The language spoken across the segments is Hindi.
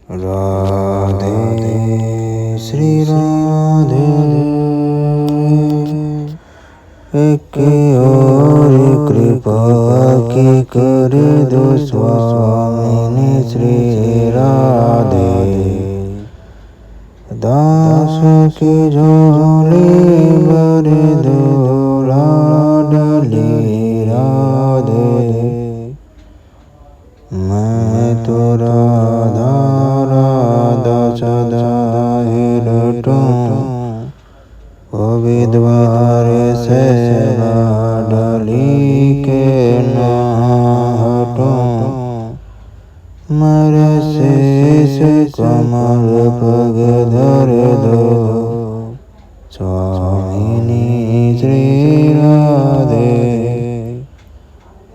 राधे श्री राधे। एक और कृपा की कर दो स्वामिनी श्री राधे। दास की झोली भर दो लाडली राधे। मैं तो राधा राधा सदा ही रटूं, ओ विद्वार से लाडली के न हटूं। मेरे शीश कमल पग धर दो स्वामिनी श्री राधे।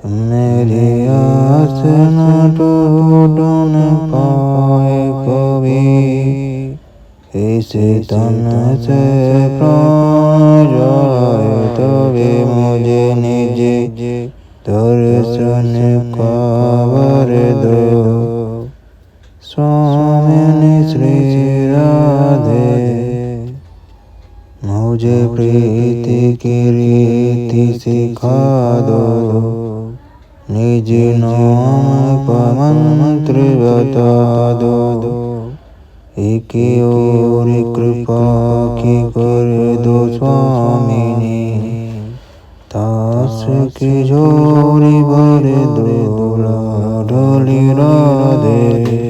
मेरी आस न टूटन पाए कभी, इस तन से प्राण जाए तभी मुझे निज दर्शन का वर दो स्वामिनी श्री राधे। मुझे प्रीति की रीति सिखा दो, निज नाम का मंत्र बता दो। एक और कृपा की कर दो स्वामिनी, दास की झोली भर दो लाडली राधे।